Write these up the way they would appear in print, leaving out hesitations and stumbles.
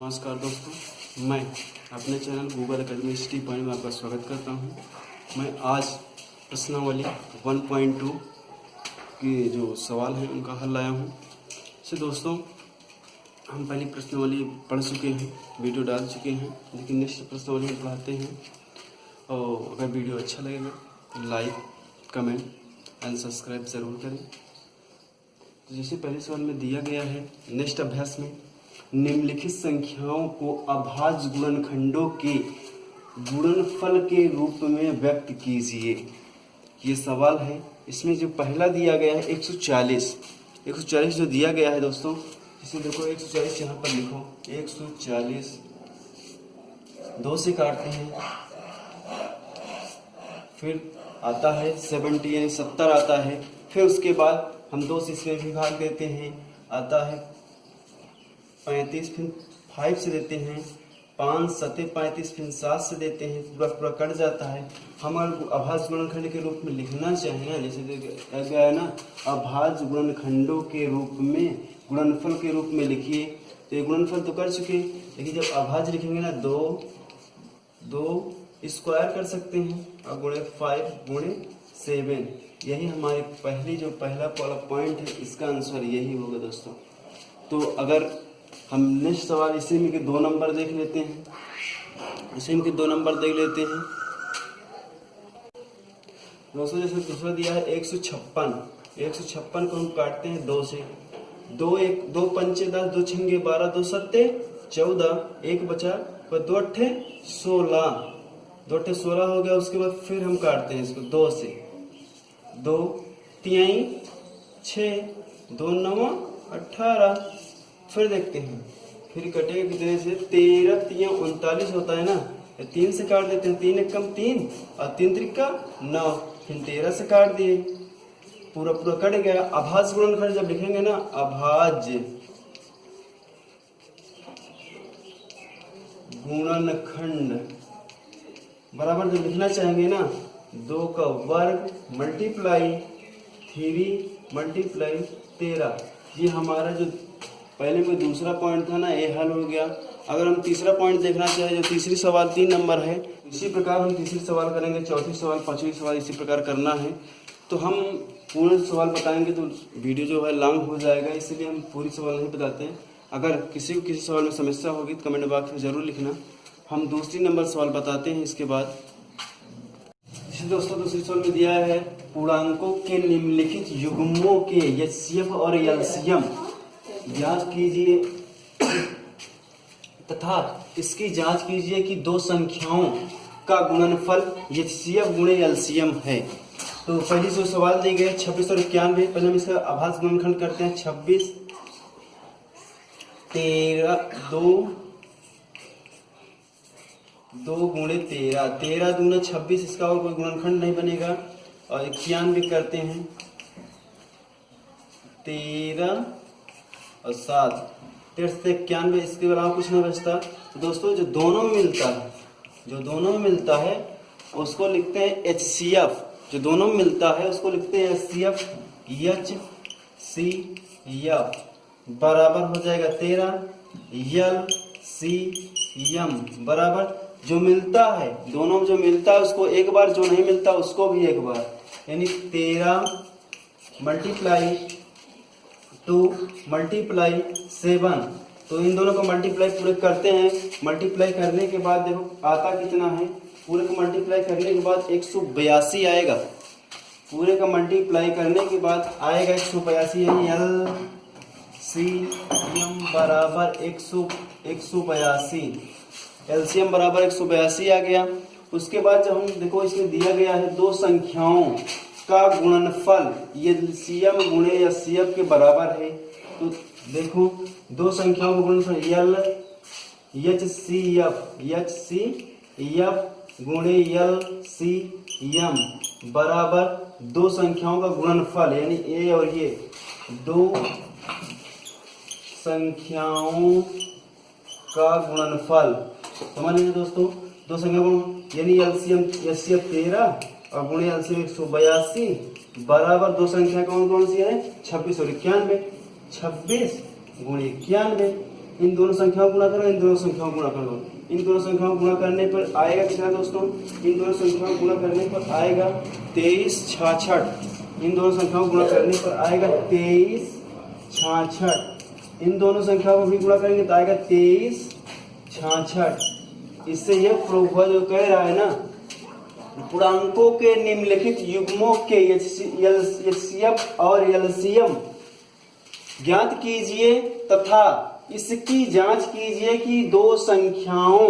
नमस्कार दोस्तों, मैं अपने channel Google academy city point में आपका स्वागत करता हूं। मैं आज प्रश्नावली 1.2 के जो सवाल हैं उनका हल लाया हूं। से दोस्तों, हम पहली प्रश्नावली पढ़ चुके हैं, वीडियो डाल चुके हैं, लेकिन नेक्स्ट प्रश्नावली हम पढ़ाते हैं। और अगर वीडियो अच्छा लगेगा तो लाइक, कमेंट एंड सब्सक्राइब ज़रूर करें। तो जैसे पहले सवाल में दिया गया है, नेक्स्ट अभ्यास में निम्नलिखित संख्याओं को अभाज्य गुणनखंडों के गुणनफल के रूप में व्यक्त कीजिए। ये सवाल है। इसमें जो पहला दिया गया है 140 जो दिया गया है दोस्तों, इसे देखो 140 यहाँ पर लिखो। 140 2 से काटते हैं, फिर आता है 70 यानी 70 आता है। फिर उसके बाद हम 2 से इसमें भी भाग देते हैं, आता है 35, फिर 5 से देते हैं, 5 7 35, फिर 7 से देते हैं, पूरा कट जाता है। हम अभाज्य गुणनखंड के रूप में लिखना चाहें ना, जैसे गया है ना, अभाज्य गुणनखंडों के रूप में गुणनफल के रूप में लिखिए। तो ये गुणनफल तो कर चुके, लेकिन जब अभाज्य लिखेंगे ना, 2 स्क्वायर कर सकते हैं और गुणे 5 गुणे 7, यही हमारी पहला पॉइंट है। इसका आंसर यही होगा दोस्तों। तो अगर हम नेक्स्ट सवाल इसी में के 2 नंबर देख लेते हैं, दोस्तों। जैसे दूसरा दिया है 156 को हम काटते हैं 2 से। 2 पंचे 10, 2 छंगे 12, 2 सत्ते 14, 1 बचा, 2 अट्ठे 16, 2 अट्ठे 16 हो गया। उसके बाद फिर हम काटते हैं इसको 2 से। 2 तिहाई 6, 2 9 18। फिर देखते हैं, फिर कटेगा कितने से? 13 3 39 होता है ना, 3 से काट देते हैं। 3 एक कम 3 और 3 त्रिका 9, फिर 13 से काट दिए, पूरा कट गया। अभाज्य गुणनखंड जब लिखेंगे ना, अभाज्य गुणनखंड बराबर जब लिखना चाहेंगे ना, 2 का वर्ग मल्टीप्लाई 3 मल्टीप्लाई 13। ये हमारा जो पहले में दूसरा पॉइंट था ना, ये हल हो गया। अगर हम तीसरा पॉइंट देखना चाहें, जो तीसरी सवाल 3 नंबर है, इसी प्रकार हम तीसरी सवाल करेंगे, चौथी सवाल, 5वीं सवाल इसी प्रकार करना है। तो हम पूर्ण सवाल बताएंगे तो वीडियो जो है लॉन्ग हो जाएगा, इसलिए हम पूरी सवाल नहीं बताते हैं। अगर किसी को किसी सवाल में समस्या होगी तो कमेंट बॉक्स में जरूर लिखना। हम दूसरी नंबर सवाल बताते हैं इसके बाद। दोस्तों, दूसरी सवाल में दिया है पूर्णांकों के निम्नलिखित युग्मों के एचसीएफ और एलसीएम ज्ञात कीजिए तथा इसकी जांच कीजिए कि 2 संख्याओं का गुणनफल एचसीएफ गुणे एलसीएम है। तो पहली जो सवाल दी गई 26 और 91। पहले हम इसका अभाज्य गुणनखंड करते हैं। 26 13 2 गुणे 13, 13 दूना 26, इसका और कोई गुणनखंड नहीं बनेगा। और 91 करते हैं, 13 और 7, 13 से 91, इसके अलावा कुछ नहीं बचता। तो दोस्तों, जो दोनों में मिलता है उसको लिखते हैं एचसीएफ। जो दोनों में मिलता है उसको लिखते हैं एचसीएफ। बराबर हो जाएगा 13 एलसीएम बराबर जो मिलता है, दोनों में जो मिलता है उसको एक बार, जो नहीं मिलता उसको भी एक बार, यानी 13 मल्टीप्लाई 2 मल्टीप्लाई 7। तो इन दोनों को मल्टीप्लाई पूरे करते हैं। मल्टीप्लाई करने के बाद देखो आता कितना है, पूरे को मल्टीप्लाई करने के बाद 182 आएगा। पूरे का मल्टीप्लाई करने के बाद आएगा 182, यानी एलसीएम बराबर 182, एलसीएम बराबर 182 आ गया। उसके बाद जब हम देखो, इसमें दिया गया है 2 संख्याओं का गुणनफल एलसीएम गुणे एचसीएफ के बराबर है। तो देखो 2 संख्याओं का गुणनफल एचसीएफ गुणे एलसीएम बराबर 2 संख्याओं का गुणनफल, यानी ए और ये 2 संख्याओं का गुणनफल। समझ लीजिए दोस्तों, 2 संख्या गुण यानी एचसीएफ 13 और गुणे एलसीएम 182 बराबर 2 संख्या कौन सी है? 26 और 91। 26 गुणे 91, इन दोनों संख्याओं को गुणा करो, इन दोनों संख्याओं को गुणा करो। इन दोनों संख्याओं को गुणा करने पर आएगा कितना दोस्तों? इन दोनों संख्याओं को गुणा करने पर आएगा 23 66। इन दोनों संख्याओं को गुणा करने पर आएगा 23 66। इन दोनों संख्याओं को भी गुणा करेंगे तो आएगा 23 66। इससे यह प्रूव हुआ जो कह रहा है ना, पूर्णांकों के निम्नलिखित युग्मों के एचसीएफ और एलसीएम ज्ञात कीजिए तथा इसकी जांच कीजिए कि दो संख्याओं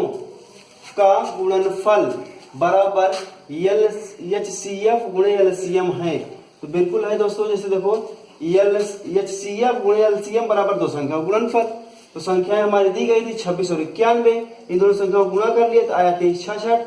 का गुणनफल बराबर एचसीएफ गुणे एलसीएम है। तो बिल्कुल है दोस्तों, जैसे देखो एचसीएफ गुणे एलसीएम बराबर दो संख्याओं गुणनफल। तो संख्याएं हमारी दी गई थी 26 और 91, इन दोनों संख्याओं को गुणा कर लिया तो आया 23 66।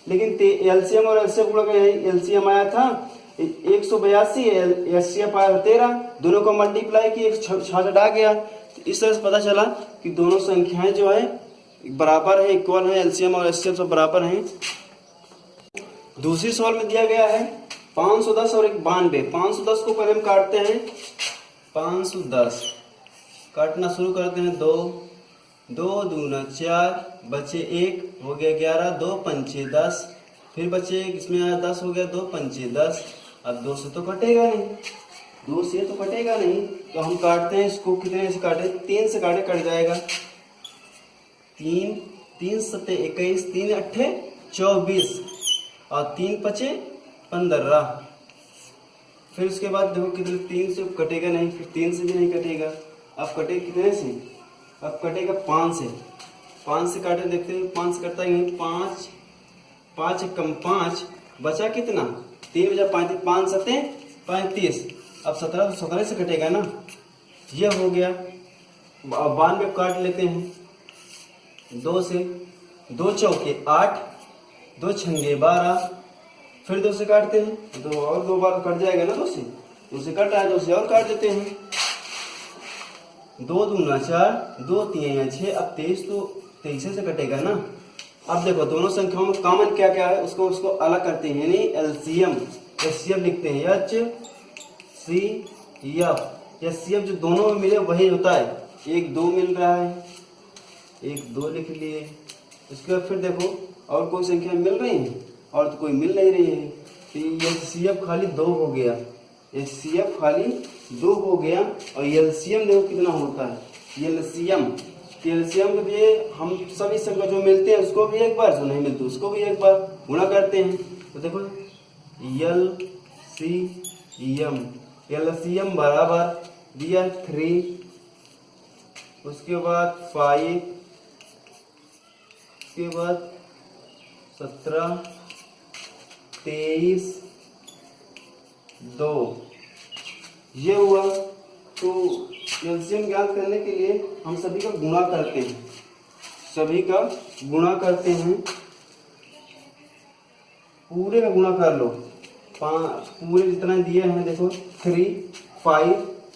लेकिन एलसीएम और एलसीएम गुणा कर, एलसीएम आया था 182, एचसीएफ आया था 13, दोनों को मल्टीप्लाई किए 66 आ गया। तो इस तरह से पता चला कि दोनों संख्याएं जो है बराबर है, इक्वल है, एलसीएम और एचसीएफ सब बराबर हैं। दूसरी सवाल में दिया गया है 510 और 92। 510 को पहले हम काटते हैं, 510 काटना शुरू करते हैं। 2 2 दूना 4, बचे 1, हो गया 11, 2 पंचे 10, फिर बचे 1, इसमें आया 10, हो गया 2 पंचे 10। अब 2 से तो कटेगा नहीं, 2 से तो कटेगा नहीं, तो हम काटते हैं इसको। कितने से काटे? 3 से काटे, कट जाएगा 3 3 7 21, 3 8 24 और 3 5 15। फिर उसके बाद देखो कितने, 3 से कटेगा नहीं, फिर 3 से भी नहीं कटेगा। अब कटे कितने से? अब कटेगा 5 से। 5 से काटे, देखते हैं 5 से कटता है 5 5 कम 5, बचा कितना? 3 बचा 5, 5 7 35। अब 17 17 से कटेगा ना, यह हो गया। अब 92 काट लेते हैं 2 से, 2 चौके 8, 2 छंगे 12, फिर 2 से काटते हैं, 2 और 2 बार कट जाएगा ना, 2 से कट रहा है, 2 से और काट देते हैं। 2 दूना 4, 2 3 6, अब 23 तो 23 से कटेगा ना। अब देखो दोनों संख्याओं में कॉमन क्या क्या है, उसको अलग करते हैं, यानी एलसीएम एचसीएफ लिखते हैं, एचसीएफ। एचसीएफ जो दोनों में मिले वही होता है। 1 2 मिल रहा है, 1 2 लिख लिए। उसके बाद फिर देखो और कोई संख्या मिल रही है, और तो कोई मिल नहीं रही है, तो एचसीएफ खाली 2 हो गया, एचसीएफ खाली 2 हो गया। और एलसीएम देखो कितना होता है, एलसीएम के लिए हम सभी संख्या जो मिलते हैं उसको भी एक बार, जो नहीं मिलते उसको भी एक बार गुणा करते हैं। तो देखो एलसीएम बराबर दिया 3, उसके बाद 5, उसके बाद 17 23 2, ये हुआ। तो एलसीएम ज्ञात करने के लिए हम सभी का गुणा करते हैं, सभी का गुणा करते हैं, पूरे का गुणा कर लो। पूरे जितना दिए हैं देखो 3 5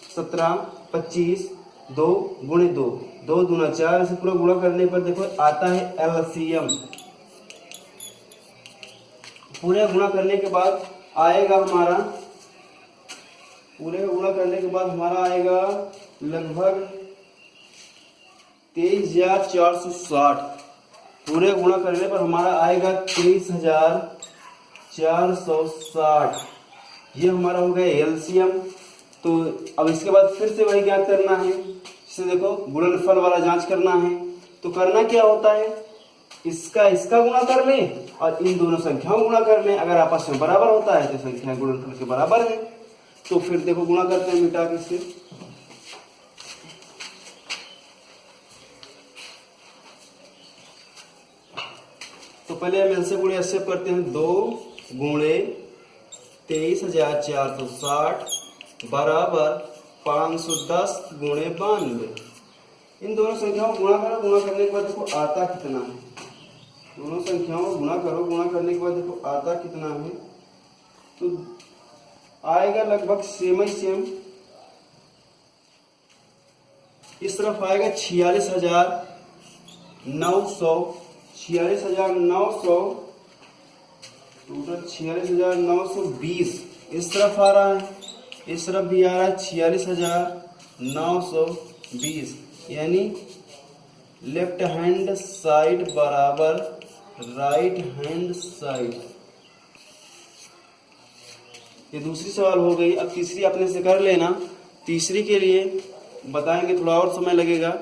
17 25, 2 गुणे 2, 2 दूना 4, ऐसे पूरा गुणा करने पर देखो आता है एलसीएम। पूरे गुणा करने के बाद आएगा हमारा, पूरे गुणा करने के बाद हमारा आएगा लगभग 23,460। पूरे गुणा करने पर हमारा आएगा 23,460। ये हमारा हो गया एलसीएम। तो अब इसके बाद फिर से वही ज्ञात करना है, जैसे देखो गुणनफल वाला जांच करना है। तो करना क्या होता है, इसका गुणा कर लें और इन दोनों संख्याओं गुणा कर लें। अगर आपस में बराबर होता है तो संख्या गुणनफल के बराबर है। तो फिर देखो गुणा करते हैं मिटा के इससे। तो पहले हम एलसीएम गुणे एचसीएफ करते हैं। 2 गुणे 23,460 बराबर 510 गुणे 92। इन दोनों संख्याओं गुणा करो, गुणा करने के बाद देखो आता कितना है। दोनों संख्याओं गुणा करो, गुणा करने के बाद देखो आता कितना है। तो आएगा लगभग सेम। इस तरफ आएगा 46,900, 46,900, टोटल 46,920। इस तरफ आ रहा है, इस तरफ भी आ रहा है 46,920, यानी लेफ्ट हैंड साइड बराबर राइट हैंड साइड। ये दूसरी सवाल हो गई। अब तीसरी अपने से कर लेना। तीसरी के लिए बताएंगे, थोड़ा और समय लगेगा,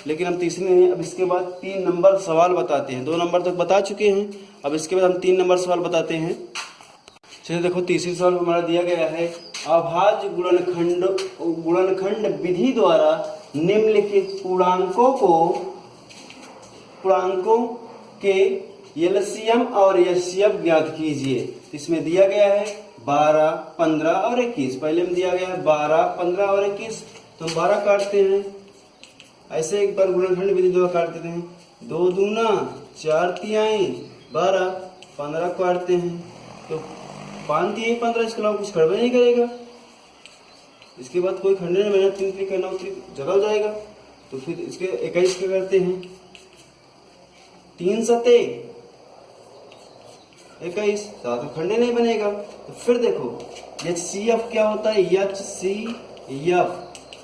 लेकिन हम तीसरी नहीं, अब इसके बाद 3 नंबर सवाल बताते हैं। 2 नंबर तक बता चुके हैं, अब इसके बाद हम 3 नंबर सवाल बताते हैं। चलिए देखो, तीसरी सवाल हमारा दिया गया है, अभाज्य गुणनखंड विधि द्वारा निम्नलिखित पूर्णांकों के एलसीएम और एचसीएफ ज्ञात कीजिए। इसमें दिया गया है 12, 15 और 21। पहले में दिया गया है 12, 15 और 21, तो हम 12 काटते हैं। ऐसे एक बार गुणनखंड विधि द्वारा काट देते हैं। 2 दूना 4 तिहाई 12, 15 काटते हैं, तो 5 तिहाई 15, इसके अलावा कुछ खड़बड़ नहीं करेगा। इसके बाद कोई खंडन नहीं बना, 3 3 करना जगह हो जाएगा। तो फिर इसके 21 के करते हैं, 3 सते 21, साथ में खंडन नहीं बनेगा। तो फिर देखो एचसीएफ क्या होता है, एचसीएफ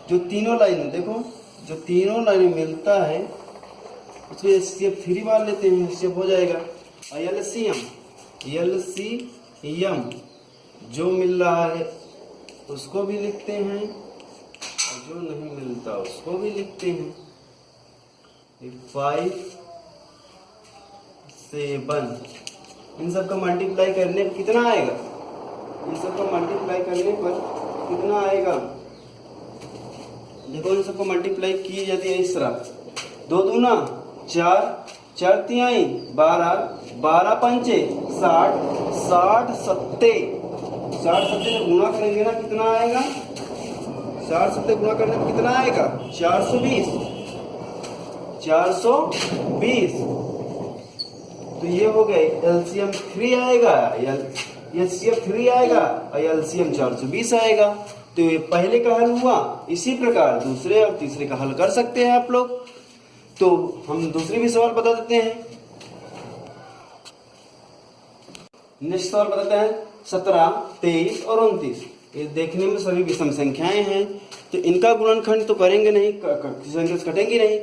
जो तीनों लाइन देखो, जो तीनों लाइन मिलता है उसमें एचसीएफ 3 बार लेते हैं, एचसीएफ हो जाएगा। एलसीएम जो मिल रहा है उसको भी लिखते हैं और जो नहीं मिलता उसको भी लिखते हैं। 5, 7, इन सब का मल्टीप्लाई करने पर कितना आएगा? इन सब का मल्टीप्लाई करने पर कितना आएगा? देखो, इन सबको मल्टीप्लाई की जाती है इस तरह। 2 दूना 4, 4 तिहाई 12, 12 पंचे 60, 60 सत्ते 60 सत्ते में गुणा करेंगे ना, कितना आएगा? 60 सत्ते गुणा करने में कितना आएगा? 420। तो ये हो गए एलसीएम 3 आएगा, एचसीएफ 3 आएगा और एलसीएम 420 आएगा। तो ये पहले का हल हुआ। इसी प्रकार दूसरे और तीसरे का हल कर सकते हैं आप लोग। तो हम दूसरे भी सवाल बता देते हैं। नेक्स्ट सवाल बताते हैं 17, 23 और 29। ये देखने में सभी विषम संख्याएं हैं, तो इनका गुणनखंड तो करेंगे नहीं, किसी संख्या से कटेंगी नहीं।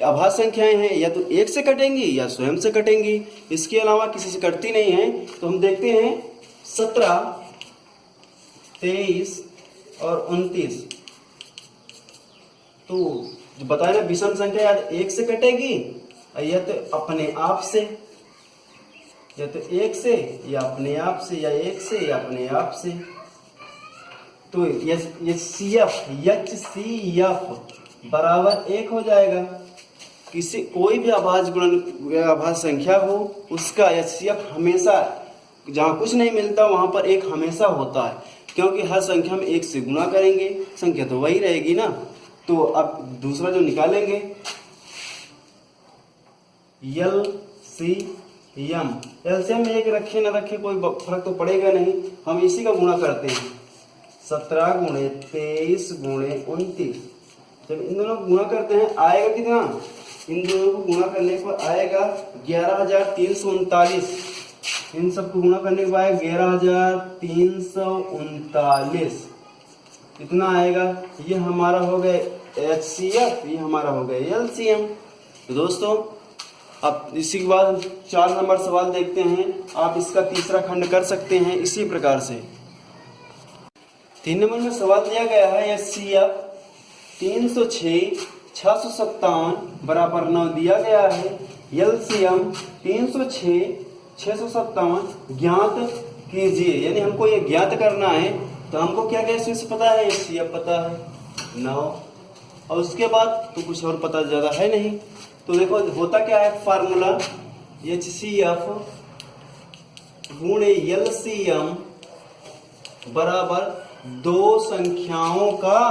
अभाज्य संख्याएं हैं, या तो 1 से कटेंगी या स्वयं से कटेंगी, इसके अलावा किसी से कटती नहीं है। तो हम देखते हैं 17, 23 और 29। तो जो बताया ना, विषम संख्या या 1 से कटेगी या तो अपने आप से, या तो 1 से या अपने आप से, या 1 से या अपने आप से। तो एचसीएफ बराबर 1 हो जाएगा। कोई भी अभाज्य संख्या हो, उसका एचसीएफ हमेशा, जहाँ कुछ नहीं मिलता वहां पर 1 हमेशा होता है, क्योंकि हर संख्या में 1 से गुणा करेंगे, संख्या तो वही रहेगी ना। तो अब दूसरा जो निकालेंगे एलसीएम में 1 रखे ना रखे कोई फर्क तो पड़ेगा नहीं, हम इसी का गुणा करते हैं। 17 गुणे 23 गुणे 29, जब इन दोनों को गुणा करते हैं आएगा कितना? इन दोनों को गुणा करने पर आएगा 11,339। इन सबको गुणा करने के बाद 11,339 कितना आएगा? ये हमारा हो गया एचसीएफ, ये हमारा हो गया एलसीएम। तो दोस्तों, अब इसी के बाद 4 नंबर सवाल देखते हैं। आप इसका तीसरा खंड कर सकते हैं इसी प्रकार से। 3 नंबर में सवाल दिया गया है एचसीएफ 306 657 बराबर 9 दिया गया है। एलसीएम 306 657 ज्ञात कीजिए। यानी हमको ये ज्ञात करना है, तो हमको क्या क्या इसमें से पता है? एचसीएफ पता है 9, और उसके बाद तो कुछ और पता ज्यादा है नहीं। तो देखो होता क्या है फार्मूला, एचसीएफ गुणे एलसीएम बराबर दो संख्याओं का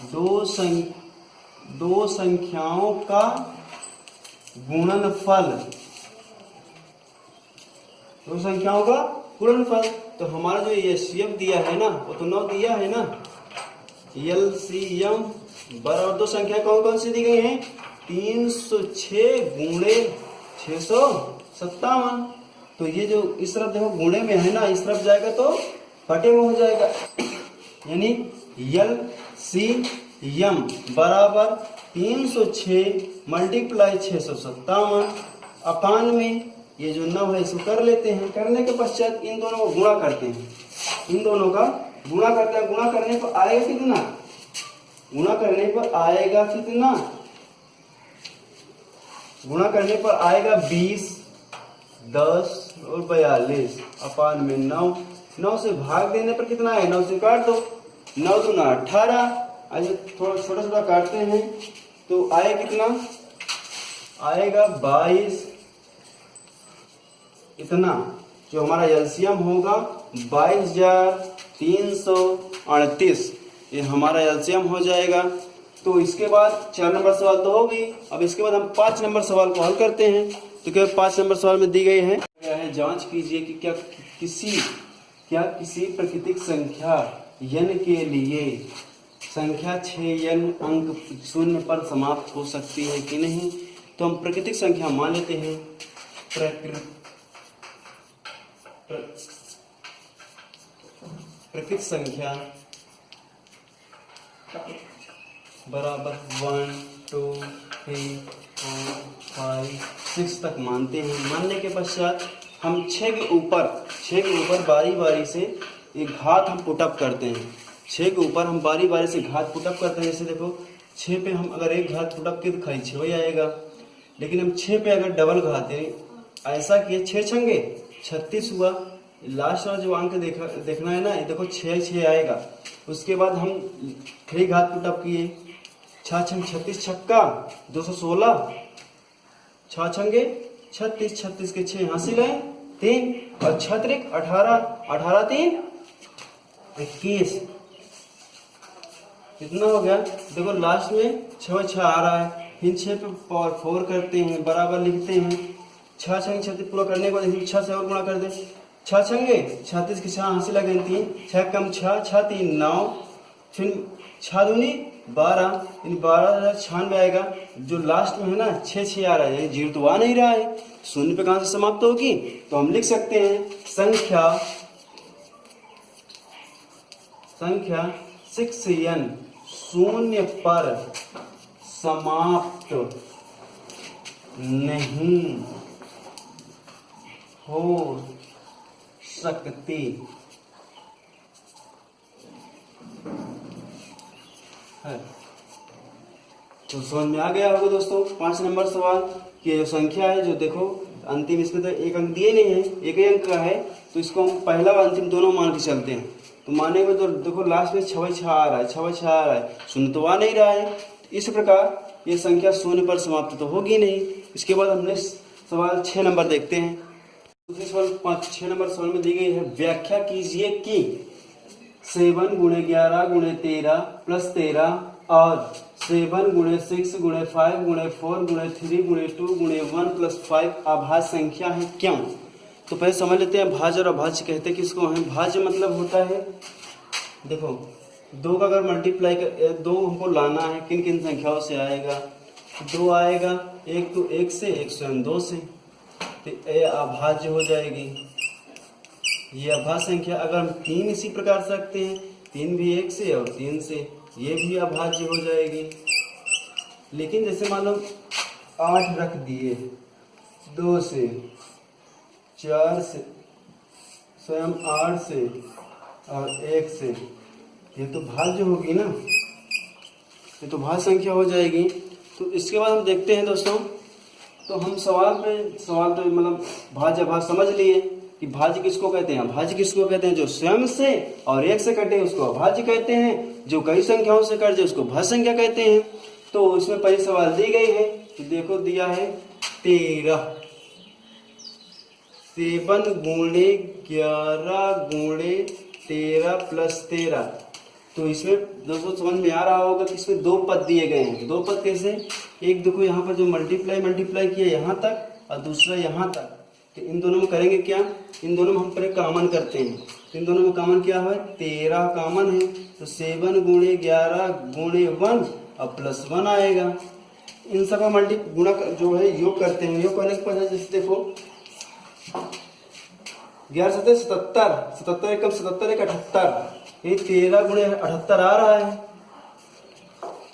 गुणनफल, दो संख्याओं का गुणनफल। तो हमारा जो एचसीएफ दिया है ना, वो तो 9 दिया है ना। एलसीएम बराबर दो संख्या कौन कौन सी दी गई हैं? 306 गुणे 657। तो ये जो इस तरफ देखो गुणे में है ना, इस तरफ जाएगा तो बटे में हो जाएगा। यानी एलसीएम बराबर 306 मल्टीप्लाई 657 अपान में ये जो 9 है इसको कर लेते हैं। करने के पश्चात इन दोनों को गुणा करते हैं, इन दोनों का गुणा करते हैं। गुणा करने पर आएगा कितना? गुणा करने पर आएगा कितना? गुणा करने पर आएगा 20, 10 और 42 अपान में 9। 9 से भाग देने पर कितना है? 9 से काट दो, 9 दूना 18। आज थोड़ा छोटा छोटा काटते हैं तो आए कितना? आएगा 22। इतना जो हमारा एलसीएम होगा 22,338, ये हमारा एलसीएम हो जाएगा। तो इसके बाद 4 नंबर सवाल तो होगी। अब इसके बाद हम 5 नंबर सवाल को हल करते हैं। तो क्या 5 नंबर सवाल में दी गई है, जांच कीजिए कि क्या किसी प्राकृतिक संख्या n के लिए संख्या 6n अंक 0 पर समाप्त हो सकती है कि नहीं। तो हम प्राकृतिक संख्या मान लेते हैं। प्राकृतिक संख्या बराबर 1 2 3 4 5 6 तक मानते हैं। मानने के पश्चात हम 6 के ऊपर बारी बारी से एक घात हम पुटअप करते हैं। 6 के ऊपर हम बारी बारी से घात पुटअप करते हैं। जैसे देखो 6 पे हम अगर एक घात पुटअप किए तो खाली 6 ही आएगा। लेकिन हम 6 पे अगर डबल घात दें, ऐसा किए 6 छंगे 36 हुआ। लास्ट वाला जो अंक देखना है ना, ये देखो 6 आएगा। उसके बाद हम 3 घात पुटअप किए, 6 छंग 36 छक्का 216, 6 छंगे 36, 36 के 6 यहाँ से गए 3 और 6 त्रिक 18, 18 3 21। कितना हो गया? देखो लास्ट में 6 आ रहा है। फिर 6 पे पावर 4 करते हैं, बराबर लिखते हैं। 6 छंगे 36 पूरा करने के बाद 6 से और गुणा कर दे। 6 छंगे 36 के 6 हासिल लगे 3, 6 कम 6, 6 3 9, फिर 6 दूनी 12, 12,96 आएगा। जो लास्ट में है ना 6 आ रहा है, जीरो तो आ नहीं रहा है, शून्य पे कहां से समाप्त होगी? तो हम लिख सकते हैं संख्या 6n शून्य पर समाप्त नहीं हो सकती है। तो समझ में आ गया होगा दोस्तों 5 नंबर सवाल की जो संख्या है, जो देखो अंतिम इसमें तो एक अंक दिए नहीं है, एक ही अंक का है, तो इसको हम पहला और अंतिम दोनों मान के चलते हैं। तो माने में तो देखो लास्ट में 6 आ रहा है, 6 आ रहा है, शून्य तो आ नहीं रहा है। इस प्रकार ये संख्या शून्य पर समाप्त तो होगी नहीं। इसके बाद हमने सवाल 6 नंबर देखते हैं। दूसरे सवाल 6 नंबर सवाल में दी गई है, व्याख्या कीजिए कि 7 गुणे 11 गुणे 13 प्लस 13 और 7 गुणे 6 गुणे 5 गुणे 4 गुणे 3 गुणे 2 गुणे 1 प्लस 5 अभाज्य संख्या है क्यों? तो पहले समझ लेते हैं भाज्य और अभाज्य कहते किसको हैं। भाज्य मतलब होता है, देखो 2 का अगर मल्टीप्लाई कर 2 हमको लाना है, किन किन संख्याओं से आएगा? 2 आएगा, एक तो 1 से, एक स्वयं 2 से, तो ये अभाज्य हो जाएगी। ये अभाज्य संख्या अगर हम 3 इसी प्रकार से रखते हैं, 3 भी 1 से और 3 से, ये भी अभाज्य हो जाएगी। लेकिन जैसे मान लो 8 रख दिए, 2 से, 4 से, स्वयं 8 से और 1 से, ये तो भाज्य होगी ना, ये तो भाज्य संख्या हो जाएगी। तो इसके बाद हम देखते हैं दोस्तों, तो हम सवाल तो मतलब भाज्य अभाज्य समझ लिए कि भाज्य किसको कहते हैं। भाज्य किसको कहते हैं? जो स्वयं से और 1 से कटे उसको अभाज्य कहते हैं, जो कई संख्याओं से कट जाए उसको भाज्य संख्या कहते हैं। तो इसमें पहली सवाल दी गई है, तो देखो दिया है 13, 7 गुणे 11 गुणे 13 प्लस 13। तो इसमें दोस्तों समझ में आ रहा होगा कि इसमें 2 पद दिए गए हैं। 2 पद कैसे? एक देखो यहाँ पर जो मल्टीप्लाई किया यहाँ तक और दूसरा यहाँ तक, तो इन दोनों में करेंगे क्या? इन दोनों में हम पहले कॉमन करते हैं। तो इन दोनों में कॉमन क्या है? 13 कॉमन है, तो 7 गुणे 11 गुणे 1 और प्लस 1 आएगा। इन सब का गुणा जो है योग करते हैं। योग करने के बाद जैसे देखो 11 7 77, 77 1 77 1 78, ये 13 गुणे 78 आ रहा है।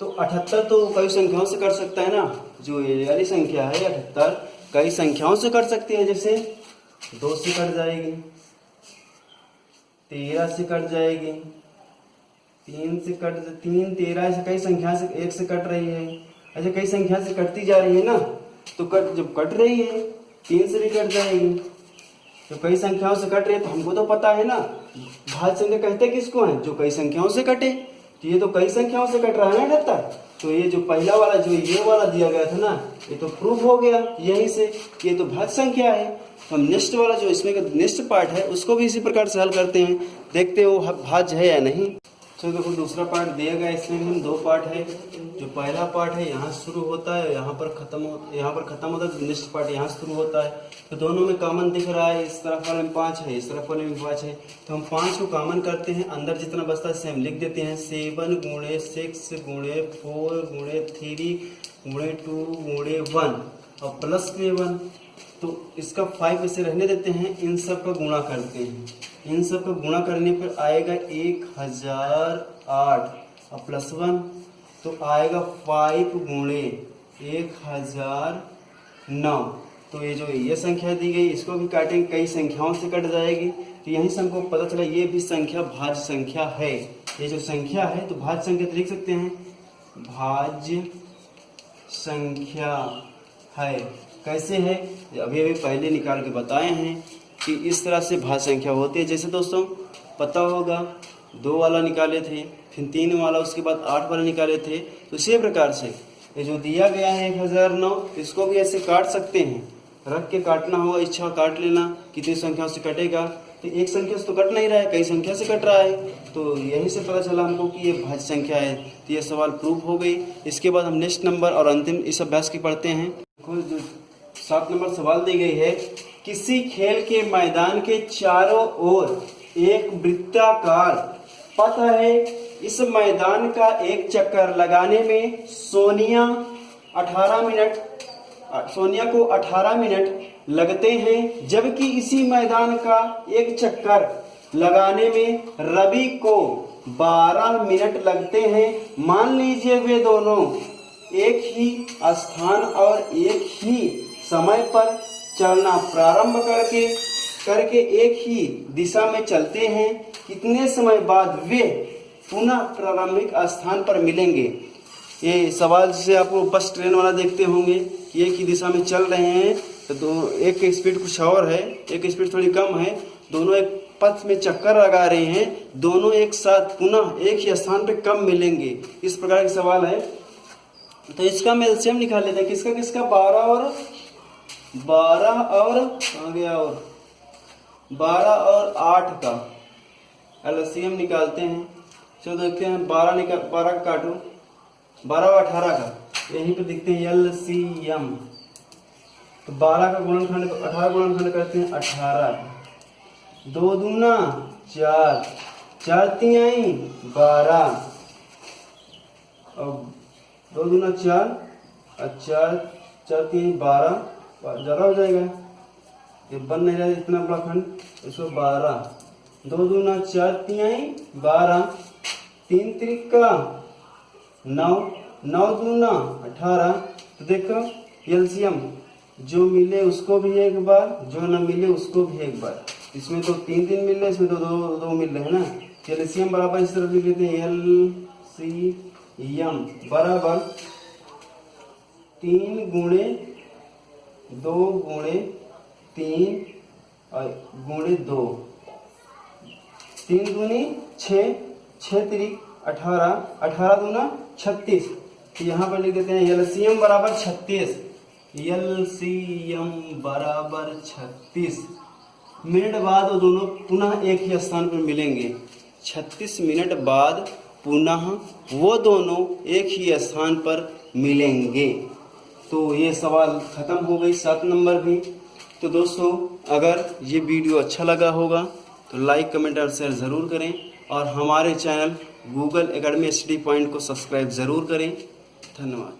तो 78 तो कई संख्याओं से कर सकता है ना। जो ये वाली संख्या है 78 कई संख्याओं से कर सकती है। जैसे 2 से कट जाएगी, 13 से कट जाएगी, 3 से कट 3 13 ऐसे कई संख्या से 1 से कट रही है। ऐसे कई संख्या से कटती जा रही है ना, तो जब कट रही है 3 से भी कट जाएगी। तो कई संख्याओं से कट रही है तो हमको तो पता है ना, भाज्य संख्या कहते किसको है, जो कई संख्याओं से कटे। तो ये तो कई संख्याओं से कट रहा है ना 78। तो ये जो पहला वाला जो ये वाला दिया गया था ना, ये तो प्रूफ हो गया यहीं से, ये तो भाज्य संख्या है। हम नेक्स्ट वाला जो इसमें का नेक्स्ट पार्ट है उसको भी इसी प्रकार से हल करते हैं, देखते हो भाज्य है या नहीं। तो देखो दूसरा पार्ट दिया गया, इसमें भी हम 2 पार्ट है। जो पहला पार्ट है यहाँ शुरू होता है, यहाँ पर खत्म होता है, तो नेक्स्ट पार्ट यहाँ शुरू होता है। तो दोनों में कॉमन दिख रहा है, इस तरफ वाले में 5 है, इस तरफ वाले में 5 है। तो हम 5 को कॉमन करते हैं, अंदर जितना बचता है सेम लिख देते हैं। 7 गुणे 6 गुणे 4 गुणे 3 गुणे 2 गुणे 1 और प्लस में 1। तो इसका 5 ऐसे रहने देते हैं, इन सब का गुणा करते हैं। इन सब का गुणा करने पर आएगा 1008 और प्लस 1 तो आएगा 5 गुणे 1009। तो ये जो ये संख्या दी गई इसको भी काटेंगे, कई संख्याओं से कट जाएगी। तो यहीं से हमको पता चला ये भी संख्या भाज्य संख्या है। ये जो संख्या है तो भाज्य संख्या तो लिख सकते हैं, भाज्य संख्या है। कैसे है अभी पहले निकाल के बताए हैं कि इस तरह से भाज्य संख्या होती है। जैसे दोस्तों पता होगा 2 वाला निकाले थे, फिर 3 वाला, उसके बाद 8 वाला निकाले थे। तो इसी प्रकार से ये जो दिया गया है 1009, इसको भी ऐसे काट सकते हैं, रख के काटना होगा, इच्छा काट लेना कितनी संख्याओं से कटेगा। तो एक संख्या से तो कट नहीं रहा है, कई संख्या से कट रहा है। तो यहीं से पता चला हमको कि ये भाज्य संख्या है। तो ये सवाल प्रूफ हो गई। इसके बाद हम नेक्स्ट नंबर और अंतिम इस अभ्यास की पढ़ते हैं। जो 7 नंबर सवाल दी गई है, किसी खेल के मैदान के चारों ओर एक वृत्ताकार पथ है। इस मैदान का एक चक्कर लगाने में सोनिया को 18 मिनट लगते हैं, जबकि इसी मैदान का एक चक्कर लगाने में रवि को 12 मिनट लगते हैं। मान लीजिए वे दोनों एक ही स्थान और एक ही समय पर चलना प्रारंभ करके एक ही दिशा में चलते हैं। कितने समय बाद वे पुनः प्रारंभिक स्थान पर मिलेंगे। ये सवाल से आपको बस ट्रेन वाला देखते होंगे कि एक ही दिशा में चल रहे हैं, तो एक की स्पीड कुछ और है, एक की स्पीड थोड़ी कम है, दोनों एक पथ में चक्कर लगा रहे हैं, दोनों एक साथ पुनः एक ही स्थान पर कब मिलेंगे। इस प्रकार का सवाल है। तो इसका हम एलसीएम निकाल लेते हैं, किसका किसका 12 और 8 का एलसीएम निकालते हैं। चलो देखते हैं 12 काटो, 12 और 18 का यहीं पे देखते हैं एलसीएम। तो 12 का गुणनखंड 18 गुणनखंड करते हैं 18, 2 दूना 4, 4 तिहाई 12 और 2 दूना 4 और 4 तिहाई 12, ज़्यादा हो जाएगा, ये बन नहीं रहा इतना बड़ा खंड। इसको 12, 2 दूना 4 तिहाई 12, 3 त्रिका 9, 9 दूना 18। तो देखो एलसीएम जो मिले उसको भी एक बार, जो न मिले उसको भी एक बार। इसमें तो 3 मिल रहे, इसमें तो 2 मिल रहे हैं ना। एलसीएम बराबर इस तरफ लिख लेते हैं, एलसीएम बराबर 3 गुणे 2 गुणे 3 और गुणे 2, 3 दूनी 6, 6 त्रिक 18, 18 दूना 36। तो यहाँ पर लिख देते हैं एलसीएम बराबर 36, एलसीएम बराबर 36 मिनट बाद वो दोनों पुनः एक ही स्थान पर मिलेंगे। 36 मिनट बाद पुनः वो दोनों एक ही स्थान पर मिलेंगे। तो ये सवाल खत्म हो गई 7 नंबर भी। तो दोस्तों अगर ये वीडियो अच्छा लगा होगा तो लाइक कमेंट और शेयर ज़रूर करें, और हमारे channel Google academy study point को सब्सक्राइब ज़रूर करें। धन्यवाद।